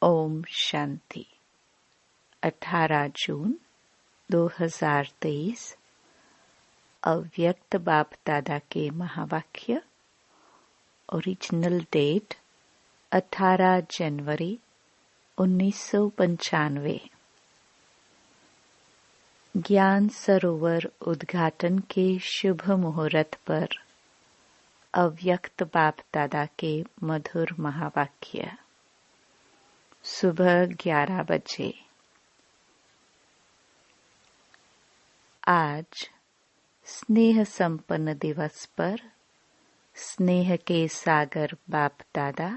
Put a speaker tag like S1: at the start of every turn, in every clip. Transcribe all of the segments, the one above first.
S1: ओम शांति। 18 जून 2023 अव्यक्त बाप दादा के महावाक्य। ओरिजिनल डेट 18 जनवरी 1995। ज्ञान सरोवर उद्घाटन के शुभ मुहूर्त पर अव्यक्त बाप दादा के मधुर महावाक्य। सुबह 11 बजे। आज स्नेह संपन्न दिवस पर स्नेह के सागर बाप दादा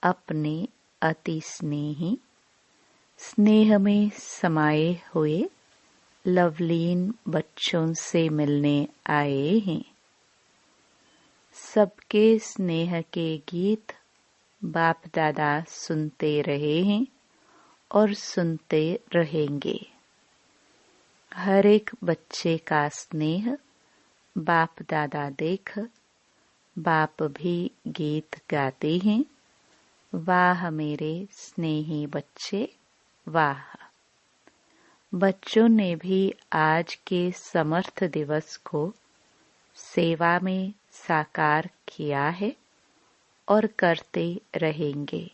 S1: अपने अति स्नेही स्नेह में समाये हुए लवलीन बच्चों से मिलने आए हैं। सबके स्नेह के गीत बाप दादा सुनते रहे हैं और सुनते रहेंगे। हर एक बच्चे का स्नेह बाप दादा देख बाप भी गीत गाते हैं। वाह मेरे स्नेही बच्चे वाह। बच्चों ने भी आज के समर्थ दिवस को सेवा में साकार किया है और करते रहेंगे।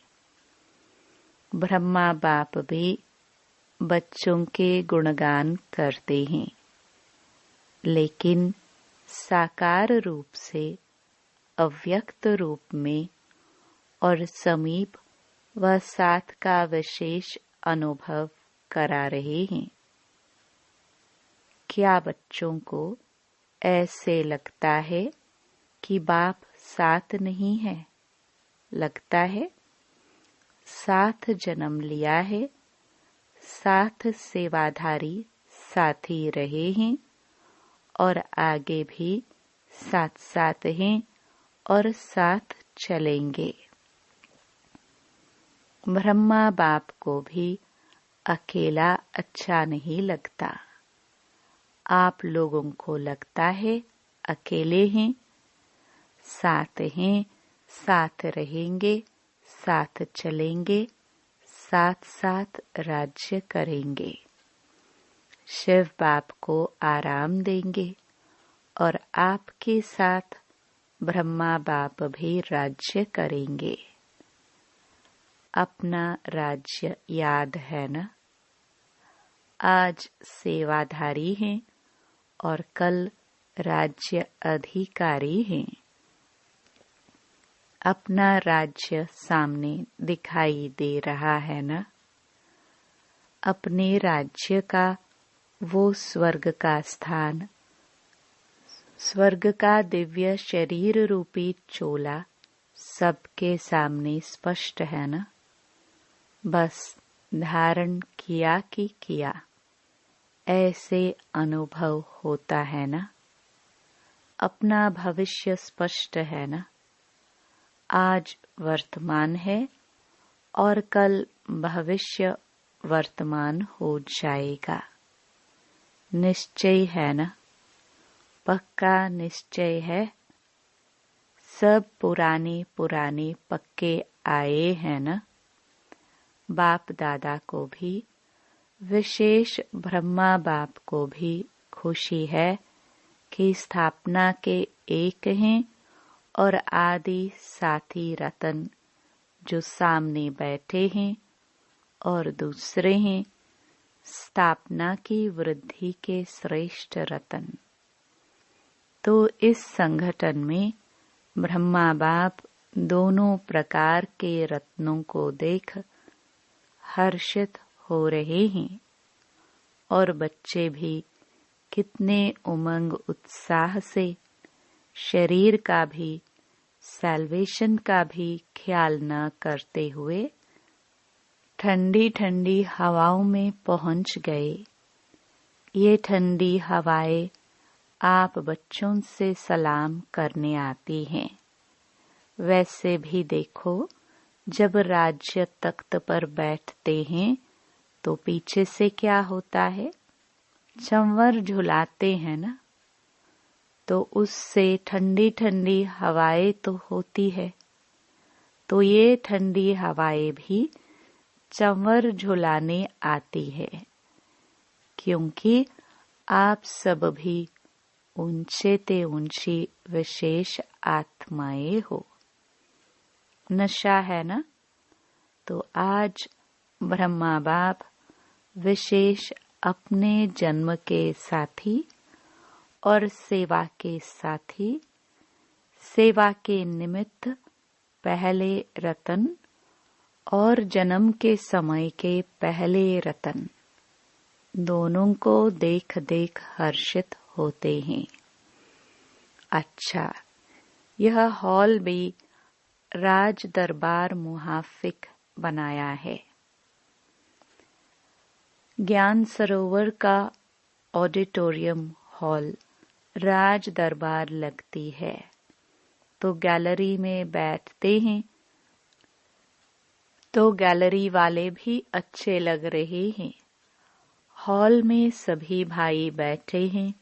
S1: ब्रह्मा बाप भी बच्चों के गुणगान करते हैं, लेकिन साकार रूप से अव्यक्त रूप में और समीप व साथ का विशेष अनुभव करा रहे हैं। क्या बच्चों को ऐसे लगता है कि बाप साथ नहीं है? लगता है साथ जन्म लिया है, साथ सेवाधारी साथी रहे हैं और आगे भी साथ साथ हैं और साथ चलेंगे। ब्रह्मा बाप को भी अकेला अच्छा नहीं लगता। आप लोगों को लगता है अकेले हैं, साथ हैं, साथ रहेंगे, साथ चलेंगे, साथ साथ राज्य करेंगे। शिव बाप को आराम देंगे और आपके साथ ब्रह्मा बाप भी राज्य करेंगे। अपना राज्य याद है ना? आज सेवाधारी हैं और कल राज्य अधिकारी हैं। अपना राज्य सामने दिखाई दे रहा है ना? अपने राज्य का वो स्वर्ग का स्थान, स्वर्ग का दिव्य शरीर रूपी चोला सबके सामने स्पष्ट है ना? बस धारण किया कि किया, ऐसे अनुभव होता है ना? अपना भविष्य स्पष्ट है ना? आज वर्तमान है और कल भविष्य वर्तमान हो जाएगा। निश्चय है ना? पक्का निश्चय है। सब पुराने पुराने पक्के आए हैं ना? बाप दादा को भी, विशेष ब्रह्मा बाप को भी खुशी है कि स्थापना के एक हैं और आदि साथी रतन जो सामने बैठे हैं और दूसरे हैं स्थापना की वृद्धि के श्रेष्ठ रतन। तो इस संगठन में ब्रह्मा बाप दोनों प्रकार के रत्नों को देख हर्षित हो रहे हैं और बच्चे भी कितने उमंग उत्साह से शरीर का भी सैल्वेशन का भी ख्याल न करते हुए ठंडी ठंडी हवाओं में पहुंच गए। ये ठंडी हवाएं आप बच्चों से सलाम करने आती हैं। वैसे भी देखो, जब राज्य तख्त पर बैठते हैं तो पीछे से क्या होता है? चंवर झुलाते हैं ना? तो उससे ठंडी ठंडी हवाएं तो होती है। तो ये ठंडी हवाएं भी चंवर झुलाने आती है, क्योंकि आप सब भी ऊंचे ते ऊंची विशेष आत्माएं हो। नशा है ना? तो आज ब्रह्मा बाप विशेष अपने जन्म के साथी और सेवा के साथी, सेवा के निमित्त पहले रतन और जन्म के समय के पहले रतन, दोनों को देख देख हर्षित होते हैं। अच्छा, यह हॉल भी राज दरबार मुहाफिक बनाया है। ज्ञान सरोवर का ऑडिटोरियम हॉल राज दरबार लगती है, तो गैलरी में बैठते हैं तो गैलरी वाले भी अच्छे लग रहे हैं। हॉल में सभी भाई बैठे हैं,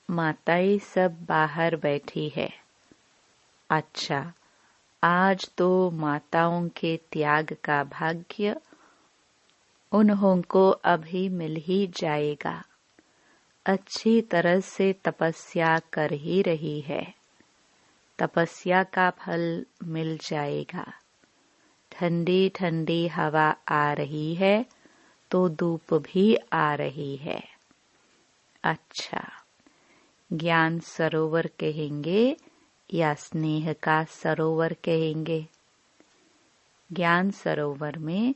S1: माताएं सब बाहर बैठी है। अच्छा, आज तो माताओं के त्याग का भाग्य उन्हों को अभी मिल ही जाएगा। अच्छी तरह से तपस्या कर ही रही है, तपस्या का फल मिल जाएगा। ठंडी ठंडी हवा आ रही है तो धूप भी आ रही है। अच्छा, ज्ञान सरोवर कहेंगे या स्नेह का सरोवर कहेंगे? ज्ञान सरोवर में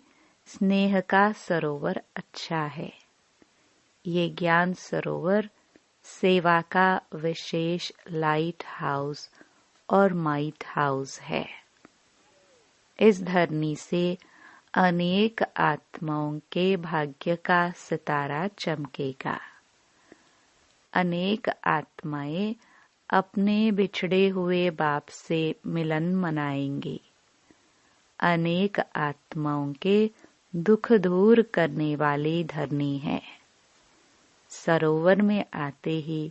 S1: स्नेह का सरोवर अच्छा है। ये ज्ञान सरोवर सेवा का विशेष लाइट हाउस और माइट हाउस है। इस धरनी से अनेक आत्माओं के भाग्य का सितारा चमकेगा। अनेक आत्माएं अपने बिछड़े हुए बाप से मिलन मनाएंगी। अनेक आत्माओं के दुख दूर करने वाली धरनी है। सरोवर में आते ही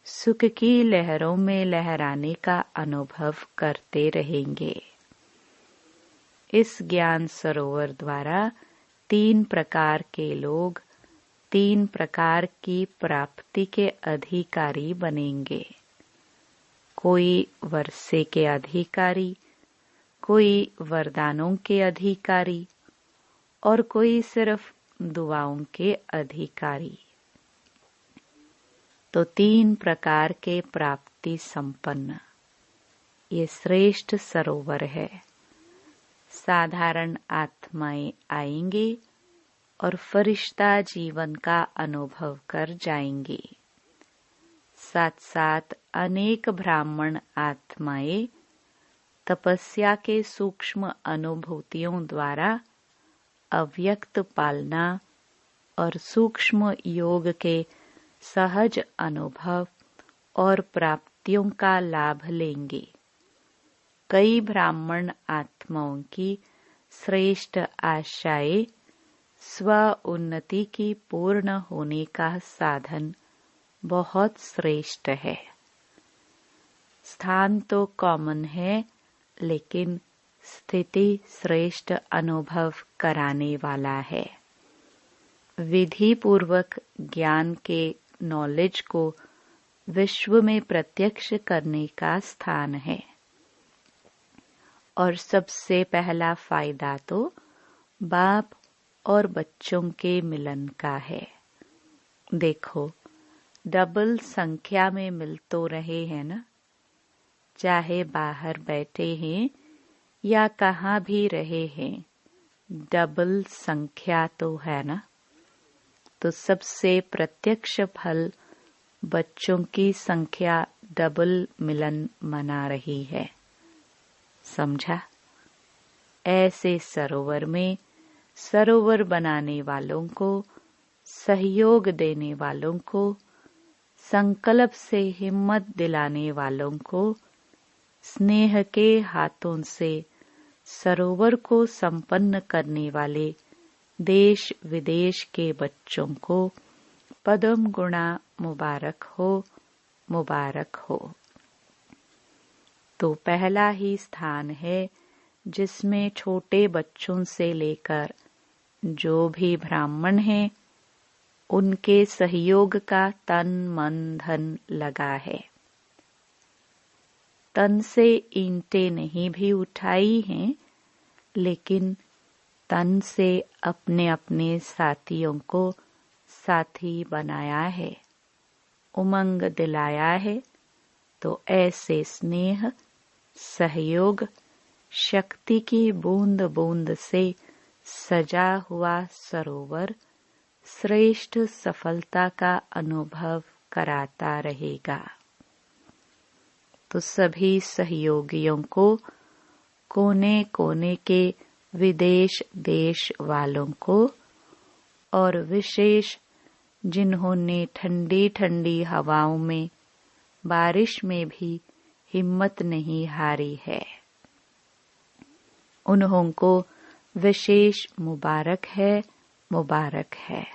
S1: सुख की लहरों में लहराने का अनुभव करते रहेंगे। इस ज्ञान सरोवर द्वारा 3 प्रकार के लोग 3 प्रकार की प्राप्ति के अधिकारी बनेंगे। कोई वर्षे के अधिकारी, कोई वरदानों के अधिकारी और कोई सिर्फ दुआओं के अधिकारी। तो 3 प्रकार के प्राप्ति संपन्न ये श्रेष्ठ सरोवर है। साधारण आत्माएं आएंगी और फरिश्ता जीवन का अनुभव कर जाएंगी। साथ साथ अनेक ब्राह्मण आत्माएं तपस्या के सूक्ष्म अनुभूतियों द्वारा अव्यक्त पालना और सूक्ष्म योग के सहज अनुभव और प्राप्तियों का लाभ लेंगे। कई ब्राह्मण आत्माओं की श्रेष्ठ आशाएं स्व उन्नति की पूर्ण होने का साधन बहुत श्रेष्ठ है। स्थान तो कॉमन है, लेकिन स्थिति श्रेष्ठ अनुभव कराने वाला है। विधि पूर्वक ज्ञान के नॉलेज को विश्व में प्रत्यक्ष करने का स्थान है। और सबसे पहला फायदा तो बाप और बच्चों के मिलन का है। देखो, डबल संख्या में मिल तो रहे हैं ना, चाहे बाहर बैठे हैं या कहाँ भी रहे हैं, डबल संख्या तो है ना। तो सबसे प्रत्यक्ष फल बच्चों की संख्या डबल मिलन मना रही है। समझा? ऐसे सरोवर में सरोवर बनाने वालों को, सहयोग देने वालों को, संकल्प से हिम्मत दिलाने वालों को, स्नेह के हाथों से सरोवर को संपन्न करने वाले देश विदेश के बच्चों को पदम गुणा मुबारक हो, मुबारक हो। तो पहला ही स्थान है जिसमें छोटे बच्चों से लेकर जो भी ब्राह्मण हैं उनके सहयोग का तन मन धन लगा है। तन से ईंटें नहीं भी उठाई हैं, लेकिन तन से अपने अपने साथियों को साथी बनाया है, उमंग दिलाया है। तो ऐसे स्नेह, सहयोग, शक्ति की बूंद बूंद से सजा हुआ सरोवर श्रेष्ठ सफलता का अनुभव कराता रहेगा। तो सभी सहयोगियों को, कोने कोने के विदेश देश वालों को, और विशेष जिन्होंने ठंडी ठंडी हवाओं में, बारिश में भी हिम्मत नहीं हारी है, उन्हों को विशेष मुबारक है, मुबारक है।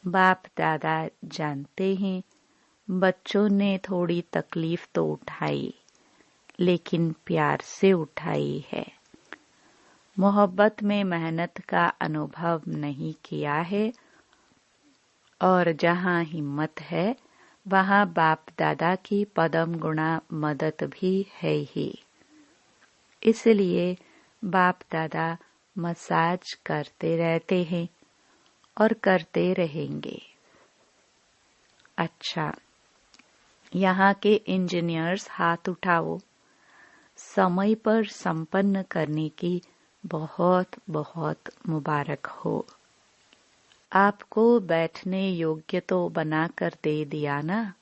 S1: बाप दादा जानते हैं बच्चों ने थोड़ी तकलीफ तो उठाई, लेकिन प्यार से उठाई है। मोहब्बत में मेहनत का अनुभव नहीं किया है, और जहाँ हिम्मत है वहाँ बाप दादा की पदम गुणा मदद भी है ही। इसलिए बाप दादा मसाज करते रहते हैं और करते रहेंगे। अच्छा, यहाँ के इंजीनियर्स हाथ उठाओ। समय पर संपन्न करने की बहुत बहुत मुबारक हो। आपको बैठने योग्य तो बना कर दे दिया ना,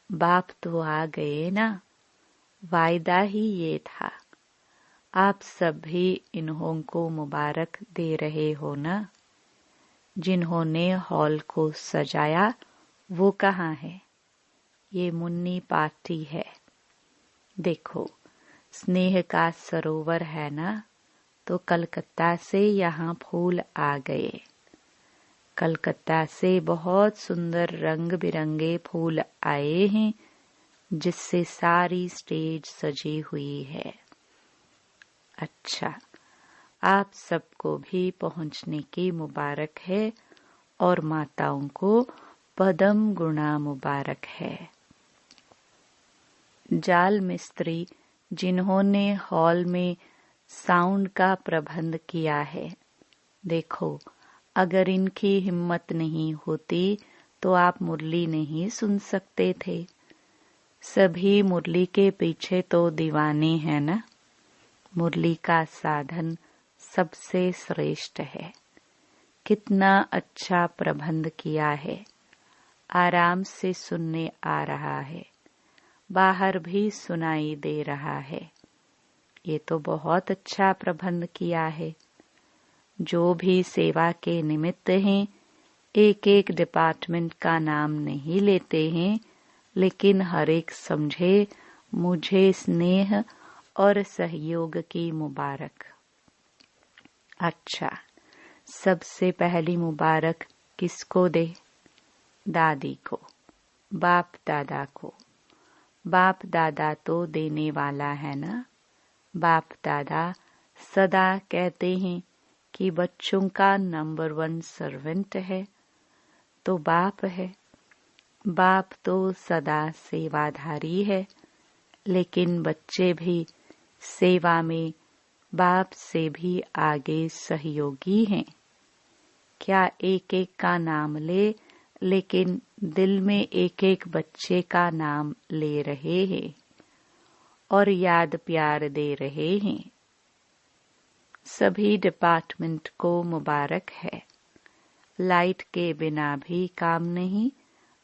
S1: बाप तो आ गए ना, वायदा ही ये था। आप सब भी इन्हों को मुबारक दे रहे हो ना। जिन्होंने हॉल को सजाया वो कहाँ है? ये मुन्नी पार्टी है। देखो, स्नेह का सरोवर है ना, तो कलकत्ता से यहाँ फूल आ गए। कलकत्ता से बहुत सुंदर रंग बिरंगे फूल आए हैं, जिससे सारी स्टेज सजी हुई है। अच्छा, आप सबको भी पहुंचने की मुबारक है, और माताओं को पदम गुणा मुबारक है। जाल मिस्त्री जिन्होंने हॉल में साउंड का प्रबंध किया है, देखो, अगर इनकी हिम्मत नहीं होती तो आप मुरली नहीं सुन सकते थे। सभी मुरली के पीछे तो दीवाने हैं ना। मुरली का साधन सबसे श्रेष्ठ है। कितना अच्छा प्रबंध किया है। आराम से सुनने आ रहा है, बाहर भी सुनाई दे रहा है। ये तो बहुत अच्छा प्रबंध किया है। जो भी सेवा के निमित्त हैं, एक एक डिपार्टमेंट का नाम नहीं लेते हैं, लेकिन हर एक समझे मुझे स्नेह और सहयोग की मुबारक। अच्छा, सबसे पहली मुबारक किसको दे? दादी को, बाप दादा को। बाप दादा तो देने वाला है ना। बाप दादा सदा कहते हैं कि बच्चों का नंबर 1 सर्वेंट है, तो बाप है। बाप तो सदा सेवाधारी है, लेकिन बच्चे भी सेवा में बाप से भी आगे सहयोगी हैं। क्या एक एक का नाम ले, लेकिन दिल में एक एक बच्चे का नाम ले रहे हैं और याद प्यार दे रहे हैं। सभी डिपार्टमेंट को मुबारक है। लाइट के बिना भी काम नहीं,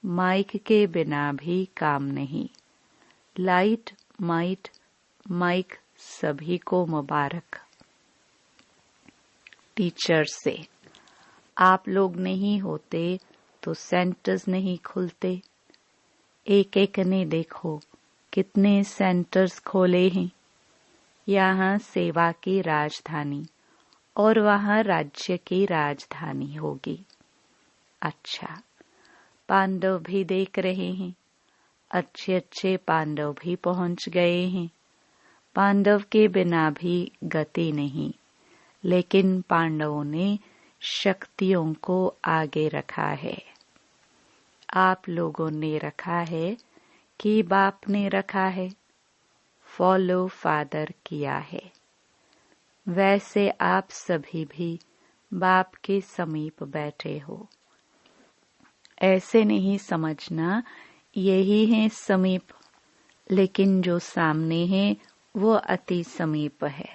S1: माइक के बिना भी काम नहीं। लाइट, माइक सभी को मुबारक। टीचर से, आप लोग नहीं होते तो सेंटर्स नहीं खुलते। एक एक ने देखो कितने सेंटर्स खोले हैं। यहाँ सेवा की राजधानी और वहाँ राज्य की राजधानी होगी। अच्छा, पांडव भी देख रहे हैं। अच्छे अच्छे पांडव भी पहुंच गए हैं। पांडव के बिना भी गति नहीं, लेकिन पांडवों ने शक्तियों को आगे रखा है। आप लोगों ने रखा है कि बाप ने रखा है, फॉलो फादर किया है। वैसे आप सभी भी बाप के समीप बैठे हो। ऐसे नहीं समझना यही है समीप, लेकिन जो सामने है वो अति समीप है।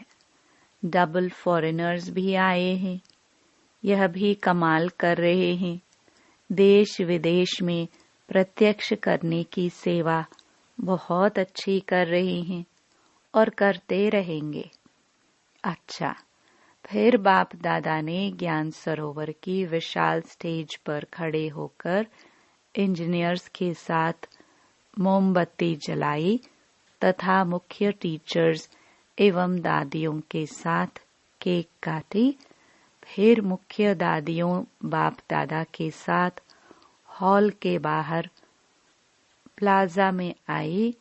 S1: डबल फॉरेनर्स भी आए हैं, यह भी कमाल कर रहे हैं। देश विदेश में प्रत्यक्ष करने की सेवा बहुत अच्छी कर रहे हैं और करते रहेंगे। अच्छा, फिर बाप दादा ने ज्ञान सरोवर की विशाल स्टेज पर खड़े होकर इंजीनियर्स के साथ मोमबत्ती जलाई तथा मुख्य टीचर्स एवं दादियों के साथ केक काटी। फिर मुख्य दादियों बाप दादा के साथ हॉल के बाहर प्लाजा में आई,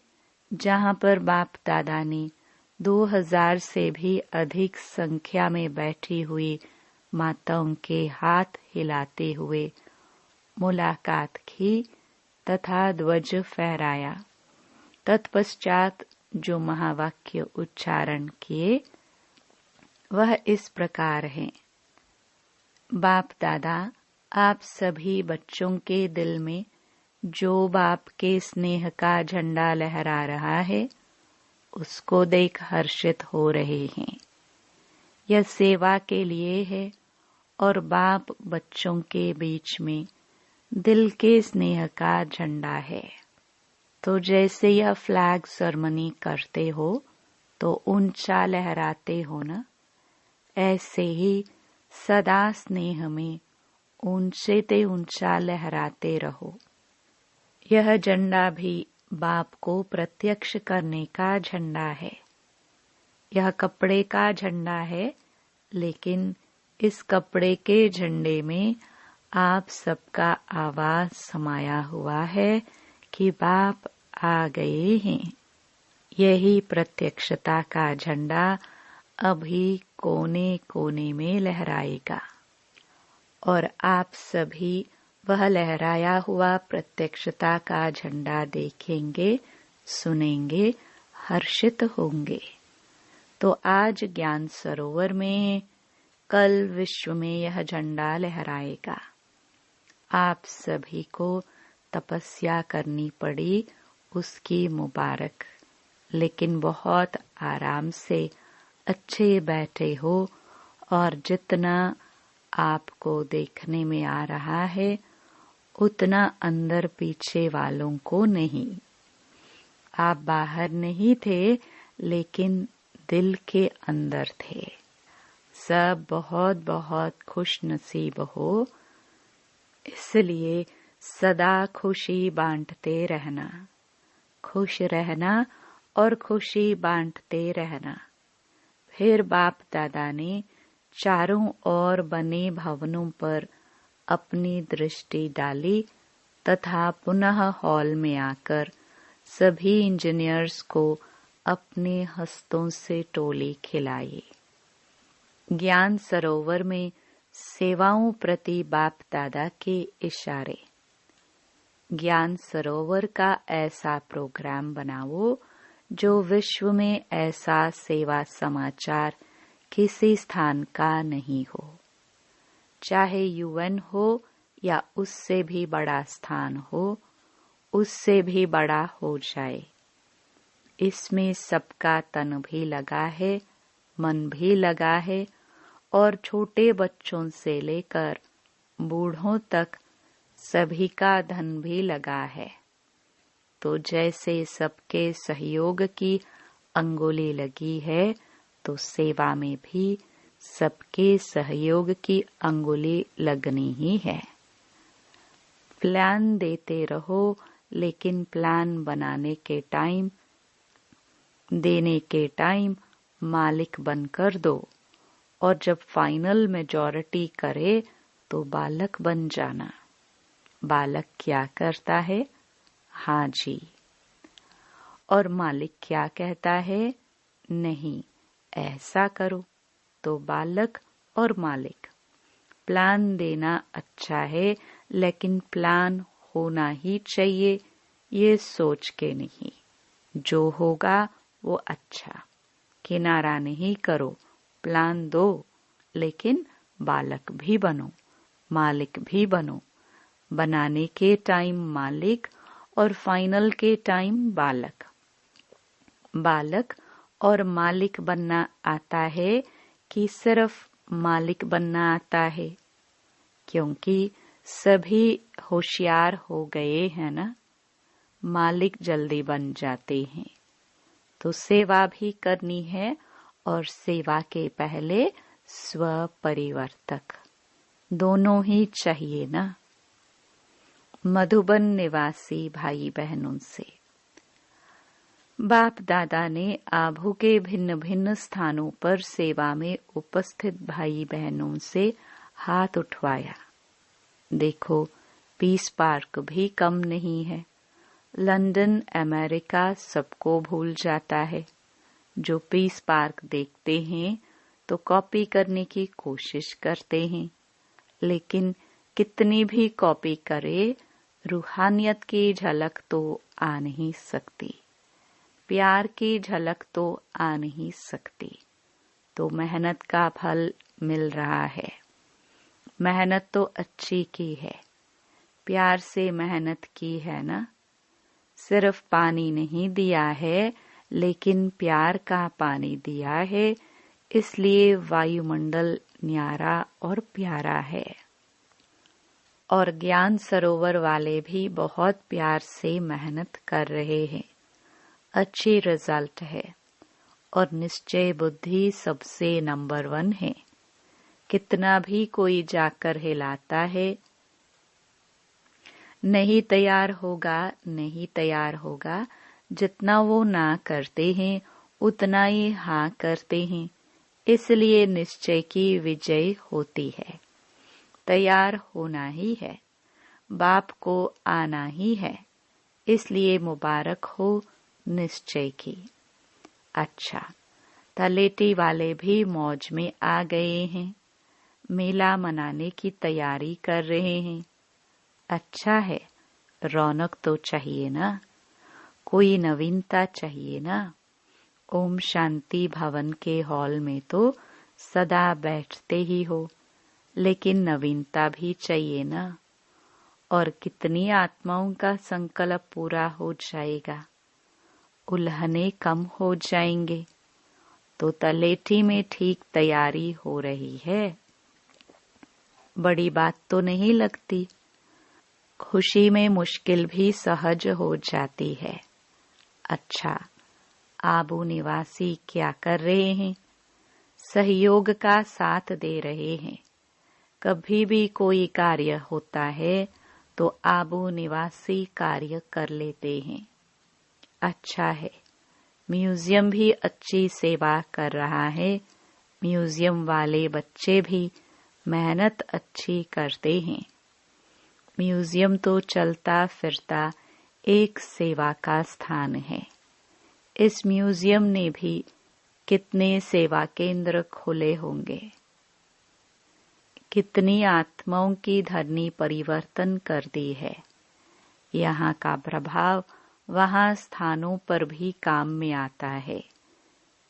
S1: जहां पर बाप दादा ने 2000 से भी अधिक संख्या में बैठी हुई माताओं के हाथ हिलाते हुए मुलाकात की तथा ध्वज फहराया। तत्पश्चात जो महावाक्य उच्चारण किए वह इस प्रकार है। बाप दादा, आप सभी बच्चों के दिल में जो बाप के स्नेह का झंडा लहरा रहा है उसको देख हर्षित हो रहे हैं। यह सेवा के लिए है और बाप बच्चों के बीच में दिल के स्नेह का झंडा है। तो जैसे यह फ्लैग सेरेमनी करते हो तो ऊंचा लहराते हो ना, ऐसे ही सदा स्नेह में ऊंचे ते ऊंचा लहराते रहो। यह झंडा भी बाप को प्रत्यक्ष करने का झंडा है। यह कपड़े का झंडा है, लेकिन इस कपड़े के झंडे में आप सबका आवाज समाया हुआ है कि बाप आ गए हैं। यही प्रत्यक्षता का झंडा अभी कोने कोने में लहराएगा और आप सभी वह लहराया हुआ प्रत्यक्षता का झंडा देखेंगे, सुनेंगे, हर्षित होंगे। तो आज ज्ञान सरोवर में, कल विश्व में यह झंडा लहराएगा। आप सभी को तपस्या करनी पड़ी, उसकी मुबारक, लेकिन बहुत आराम से अच्छे बैठे हो और जितना आपको देखने में आ रहा है उतना अंदर पीछे वालों को नहीं। आप बाहर नहीं थे, लेकिन दिल के अंदर थे। सब बहुत बहुत खुश नसीब हो, इसलिए सदा खुशी बांटते रहना, खुश रहना और खुशी बांटते रहना। फिर बाप दादा ने चारों ओर बने भवनों पर अपनी दृष्टि डाली तथा पुनः हॉल में आकर सभी इंजीनियर्स को अपने हस्तों से टोली खिलाई। ज्ञान सरोवर में सेवाओं प्रति बाप दादा के इशारे। ज्ञान सरोवर का ऐसा प्रोग्राम बनाओ जो विश्व में ऐसा सेवा समाचार किसी स्थान का नहीं हो, चाहे यूएन हो या उससे भी बड़ा स्थान हो, उससे भी बड़ा हो जाए। इसमें सबका तन भी लगा है, मन भी लगा है और छोटे बच्चों से लेकर बूढ़ों तक सभी का धन भी लगा है। तो जैसे सबके सहयोग की अंगुली लगी है, तो सेवा में भी सबके सहयोग की अंगुली लगनी ही है। प्लान देते रहो, लेकिन प्लान बनाने के टाइम, देने के टाइम मालिक बनकर दो, और जब फाइनल मेजॉरिटी करे तो बालक बन जाना। बालक क्या करता है? हाँ जी। और मालिक क्या कहता है? नहीं, ऐसा करो। तो बालक और मालिक प्लान देना अच्छा है, लेकिन प्लान होना ही चाहिए ये सोच के नहीं। जो होगा वो अच्छा। किनारा नहीं करो, प्लान दो, लेकिन बालक भी बनो, मालिक भी बनो। बनाने के टाइम मालिक और फाइनल के टाइम बालक। बालक और मालिक बनना आता है कि सिर्फ मालिक बनना आता है? क्योंकि सभी होशियार हो गए हैं ना, मालिक जल्दी बन जाते हैं। तो सेवा भी करनी है और सेवा के पहले स्व परिवर्तक दोनों ही चाहिए ना। मधुबन निवासी भाई बहनों से बाप दादा ने आभू के भिन्न भिन्न स्थानों पर सेवा में उपस्थित भाई बहनों से हाथ उठवाया। देखो, पीस पार्क भी कम नहीं है। लंदन, अमेरिका सबको भूल जाता है। जो पीस पार्क देखते हैं तो कॉपी करने की कोशिश करते हैं, लेकिन कितनी भी कॉपी करे, रूहानियत की झलक तो आ नहीं सकती, प्यार की झलक तो आ नहीं सकती। तो मेहनत का फल मिल रहा है। मेहनत तो अच्छी की है, प्यार से मेहनत की है ना। सिर्फ पानी नहीं दिया है, लेकिन प्यार का पानी दिया है, इसलिए वायुमंडल न्यारा और प्यारा है। और ज्ञान सरोवर वाले भी बहुत प्यार से मेहनत कर रहे हैं। अच्छी रिजल्ट है। और निश्चय बुद्धि सबसे नंबर 1 है। कितना भी कोई जाकर हिलाता है, नहीं तैयार होगा, नहीं तैयार होगा। जितना वो ना करते हैं उतना ही हाँ करते हैं, इसलिए निश्चय की विजय होती है। तैयार होना ही है, बाप को आना ही है, इसलिए मुबारक हो निश्चय की। अच्छा, तलेटी वाले भी मौज में आ गए हैं, मेला मनाने की तैयारी कर रहे हैं। अच्छा है, रौनक तो चाहिए ना, कोई नवीनता चाहिए ना। ओम शांति भवन के हॉल में तो सदा बैठते ही हो, लेकिन नवीनता भी चाहिए ना। और कितनी आत्माओं का संकल्प पूरा हो जाएगा, उल्हने कम हो जाएंगे। तो तलेठी में ठीक तैयारी हो रही है। बड़ी बात तो नहीं लगती। खुशी में मुश्किल भी सहज हो जाती है। अच्छा, आबू निवासी क्या कर रहे हैं? सहयोग का साथ दे रहे हैं। कभी भी कोई कार्य होता है तो आबू निवासी कार्य कर लेते हैं। अच्छा है, म्यूजियम भी अच्छी सेवा कर रहा है। म्यूजियम वाले बच्चे भी मेहनत अच्छी करते हैं। म्यूजियम तो चलता फिरता एक सेवा का स्थान है। इस म्यूजियम ने भी कितने सेवा केंद्र खोले होंगे। कितनी आत्माओं की धरनी परिवर्तन कर दी है। यहाँ का प्रभाव वहाँ स्थानों पर भी काम में आता है,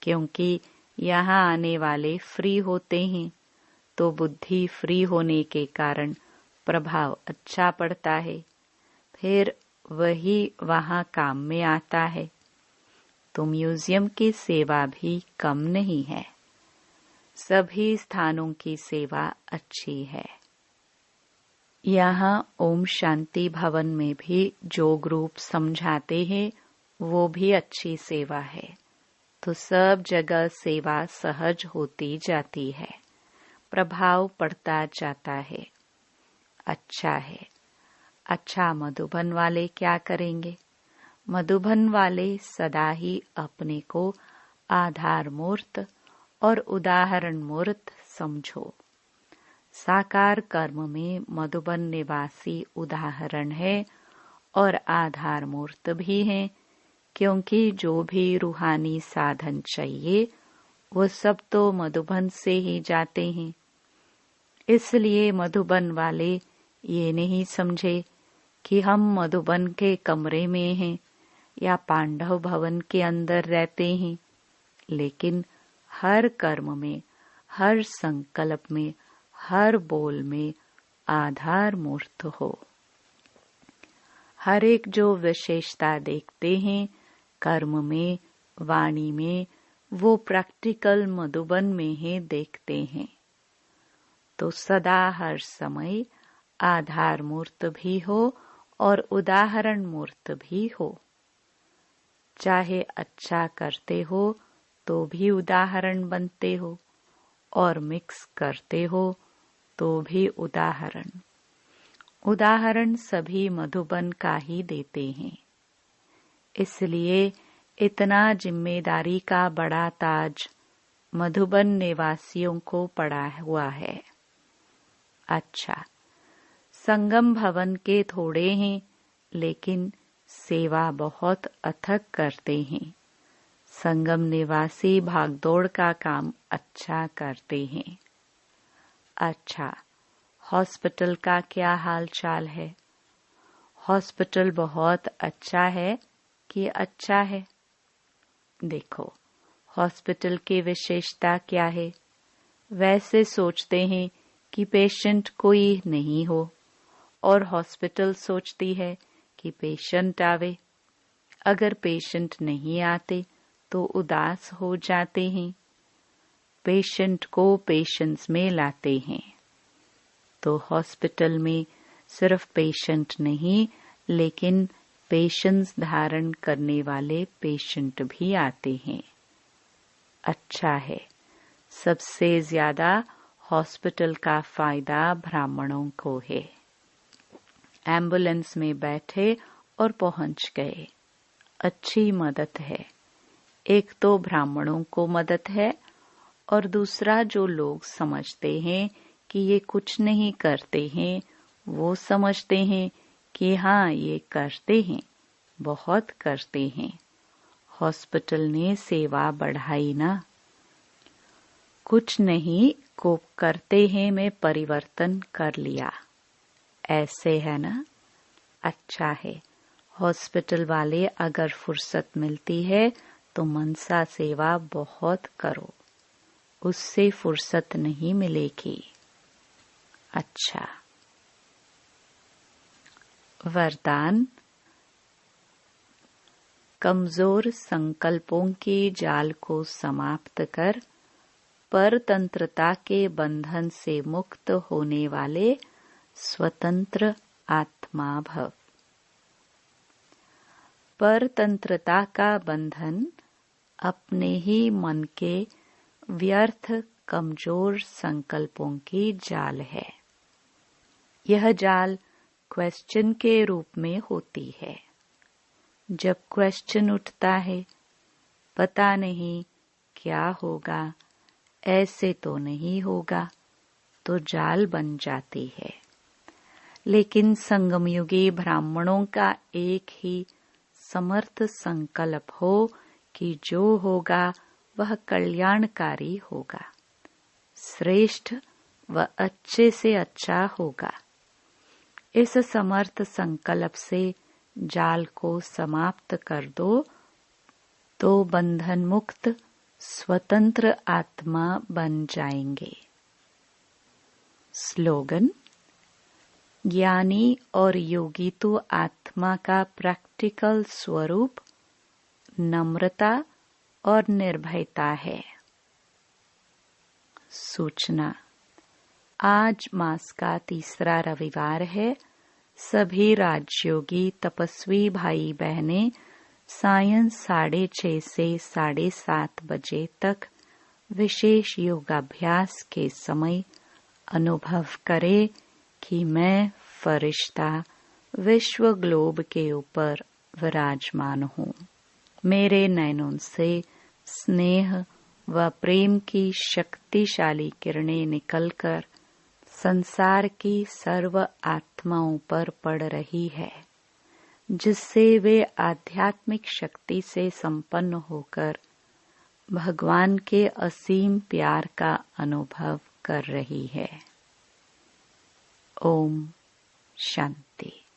S1: क्योंकि यहाँ आने वाले फ्री होते हैं, तो बुद्धि फ्री होने के कारण प्रभाव अच्छा पड़ता है, फिर वही वहाँ काम में आता है। तो म्यूजियम की सेवा भी कम नहीं है। सभी स्थानों की सेवा अच्छी है। यहाँ ओम शांति भवन में भी जो ग्रुप समझाते हैं वो भी अच्छी सेवा है। तो सब जगह सेवा सहज होती जाती है, प्रभाव पड़ता जाता है। अच्छा है। अच्छा, मधुबन वाले क्या करेंगे? मधुबन वाले सदा ही अपने को आधार मूर्त और उदाहरण मूर्त समझो। साकार कर्म में मधुबन निवासी उदाहरण है और आधार मूर्त भी है, क्योंकि जो भी रूहानी साधन चाहिए वो सब तो मधुबन से ही जाते हैं। इसलिए मधुबन वाले ये नहीं समझे कि हम मधुबन के कमरे में हैं या पांडव भवन के अंदर रहते हैं, लेकिन हर कर्म में, हर संकल्प में, हर बोल में आधार मूर्त हो। हर एक जो विशेषता देखते हैं कर्म में, वाणी में, वो प्रैक्टिकल मधुबन में ही देखते हैं। तो सदा हर समय आधार मूर्त भी हो और उदाहरण मूर्त भी हो। चाहे अच्छा करते हो तो भी उदाहरण बनते हो, और मिक्स करते हो तो भी उदाहरण। उदाहरण सभी मधुबन का ही देते हैं। इसलिए इतना जिम्मेदारी का बड़ा ताज मधुबन निवासियों को पड़ा हुआ है। अच्छा, संगम भवन के थोड़े हैं, लेकिन सेवा बहुत अथक करते हैं। संगम निवासी भागदौड़ का काम अच्छा करते हैं। अच्छा, हॉस्पिटल का क्या हाल चाल है? हॉस्पिटल बहुत अच्छा है कि अच्छा है? देखो, हॉस्पिटल की विशेषता क्या है? वैसे सोचते हैं कि पेशेंट कोई नहीं हो, और हॉस्पिटल सोचती है कि पेशेंट आवे। अगर पेशेंट नहीं आते तो उदास हो जाते हैं। पेशेंट को पेशेंस में लाते हैं। तो हॉस्पिटल में सिर्फ पेशेंट नहीं, लेकिन पेशेंस धारण करने वाले पेशेंट भी आते हैं। अच्छा है, सबसे ज्यादा हॉस्पिटल का फायदा ब्राह्मणों को है। एम्बुलेंस में बैठे और पहुंच गए, अच्छी मदद है। एक तो ब्राह्मणों को मदद है, और दूसरा जो लोग समझते हैं कि ये कुछ नहीं करते हैं, वो समझते हैं कि हाँ ये करते हैं, बहुत करते हैं। हॉस्पिटल ने सेवा बढ़ाई ना। कुछ नहीं को करते हैं में परिवर्तन कर लिया, ऐसे है ना। अच्छा है, हॉस्पिटल वाले अगर फुर्सत मिलती है तो मनसा सेवा बहुत करो, उससे फुर्सत नहीं मिलेगी। अच्छा, वरदान। कमजोर संकल्पों के जाल को समाप्त कर परतंत्रता के बंधन से मुक्त होने वाले स्वतंत्र आत्मा भव। परतंत्रता का बंधन अपने ही मन के व्यर्थ कमजोर संकल्पों की जाल है। यह जाल क्वेश्चन के रूप में होती है। जब क्वेश्चन उठता है, पता नहीं क्या होगा, ऐसे तो नहीं होगा, तो जाल बन जाती है। लेकिन संगमयुगी ब्राह्मणों का एक ही समर्थ संकल्प हो कि जो होगा वह कल्याणकारी होगा, श्रेष्ठ व अच्छे से अच्छा होगा। इस समर्थ संकल्प से जाल को समाप्त कर दो तो बंधन मुक्त स्वतंत्र आत्मा बन जाएंगे। स्लोगन। ज्ञानी और योगी तो आत्मा का प्रैक्टिकल स्वरूप नम्रता और निर्भयता है। सूचना। आज मास का तीसरा रविवार है। सभी राजयोगी तपस्वी भाई बहनें सायं 6:30 से 7:30 बजे तक विशेष योगाभ्यास के समय अनुभव करें कि मैं फरिश्ता विश्व ग्लोब के ऊपर विराजमान हूँ। मेरे नैनों से स्नेह व प्रेम की शक्तिशाली किरणें निकलकर संसार की सर्व आत्माओं पर पड़ रही है, जिससे वे आध्यात्मिक शक्ति से संपन्न होकर भगवान के असीम प्यार का अनुभव कर रही है। ओम शांति।